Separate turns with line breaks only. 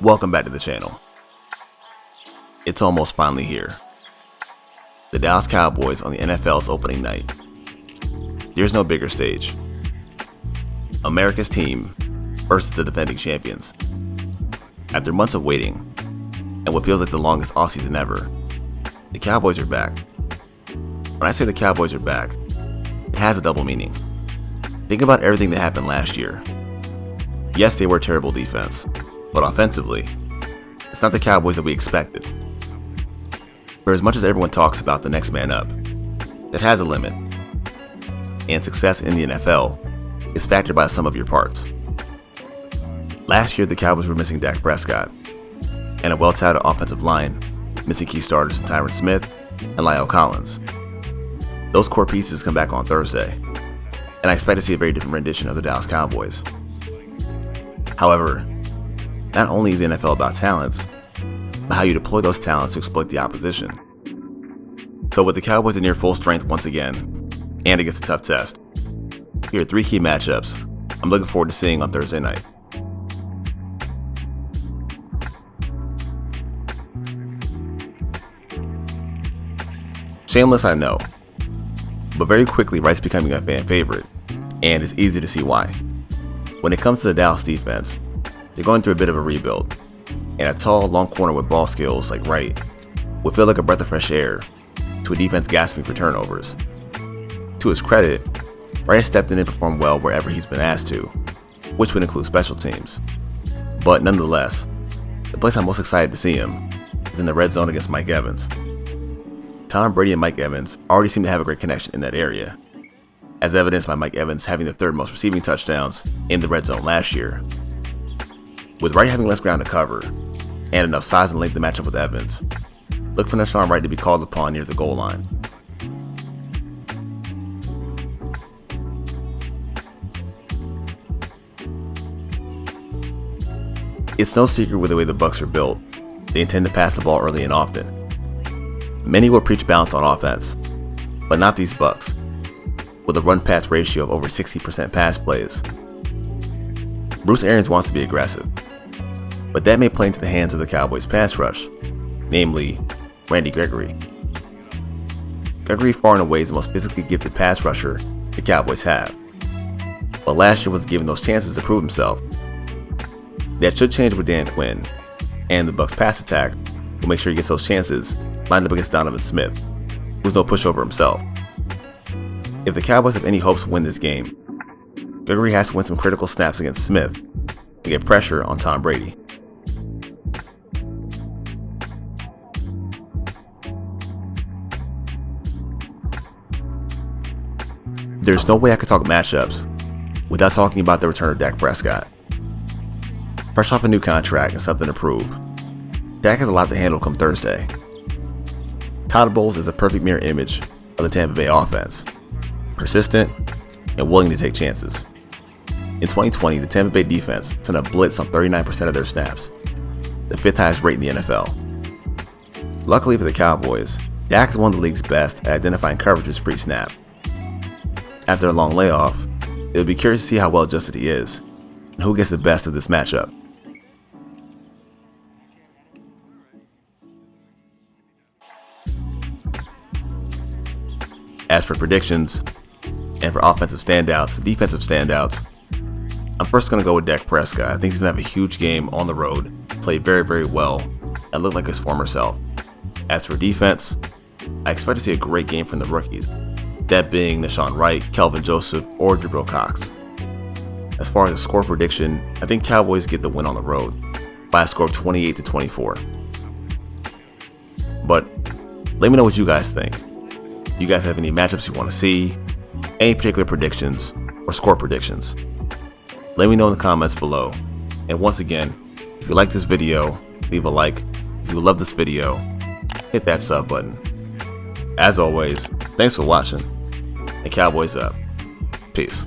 Welcome back to the channel. It's almost finally here. The Dallas Cowboys on the NFL's opening night. There's no bigger stage. America's team versus the defending champions. After months of waiting, and what feels like the longest offseason ever, the Cowboys are back. When I say the Cowboys are back, it has a double meaning. Think about everything that happened last year. Yes, they were a terrible defense, but offensively, it's not the Cowboys that we expected. For as much as everyone talks about the next man up, that has a limit, and success in the NFL is factored by some of your parts. Last year, the Cowboys were missing Dak Prescott, and a well-touted offensive line, missing key starters in Tyron Smith and Lyle Collins. Those core pieces come back on Thursday, and I expect to see a very different rendition of the Dallas Cowboys. However, not only is the NFL about talents, but how you deploy those talents to exploit the opposition. So with the Cowboys at near full strength once again, and against a tough test, here are 3 key matchups I'm looking forward to seeing on Thursday night. Shameless, I know, but very quickly Wright's becoming a fan favorite, and it's easy to see why. When it comes to the Dallas defense, they're going through a bit of a rebuild, and a tall, long corner with ball skills like Wright would feel like a breath of fresh air to a defense gasping for turnovers. To his credit, Wright has stepped in and performed well wherever he's been asked to, which would include special teams. But nonetheless, the place I'm most excited to see him is in the red zone against Mike Evans. Tom Brady and Mike Evans already seem to have a great connection in that area, as evidenced by Mike Evans having the 3rd most receiving touchdowns in the red zone last year. With Wright having less ground to cover, and enough size and length to match up with Evans, look for Deshaun Wright to be called upon near the goal line. It's no secret with the way the Bucs are built, they intend to pass the ball early and often. Many will preach balance on offense, but not these Bucs, with a run-pass ratio of over 60% pass plays. Bruce Arians wants to be aggressive, but that may play into the hands of the Cowboys' pass rush, namely Gregory. Gregory far and away is the most physically gifted pass rusher the Cowboys have, but last year wasn't given those chances to prove himself. That should change with Dan Quinn, and the Bucs' pass attack will make sure he gets those chances lined up against Donovan Smith, who's no pushover himself. If the Cowboys have any hopes to win this game, Gregory has to win some critical snaps against Smith to get pressure on Tom Brady. There's no way I could talk matchups without talking about the return of Dak Prescott. Fresh off a new contract and something to prove, Dak has a lot to handle come Thursday. Todd Bowles is a perfect mirror image of the Tampa Bay offense, persistent and willing to take chances. In 2020, the Tampa Bay defense sent a blitz on 39% of their snaps, the 5th highest rate in the NFL. Luckily for the Cowboys, Dak is one of the league's best at identifying coverages pre-snap. After a long layoff, it'll be curious to see how well adjusted he is, and who gets the best of this matchup. As for predictions, and for offensive standouts, defensive standouts, I'm first going to go with Dak Prescott. I think he's going to have a huge game on the road, play very, very well, and look like his former self. As for defense, I expect to see a great game from the rookies, that being Deshaun Wright, Kelvin Joseph, or Jabril Cox. As far as a score prediction, I think Cowboys get the win on the road by a score of 28-24. But let me know what you guys think. Do you guys have any matchups you want to see, any particular predictions, or score predictions? Let me know in the comments below. And once again, if you like this video, leave a like. If you love this video, hit that sub button. As always, thanks for watching, and Cowboys up. Peace.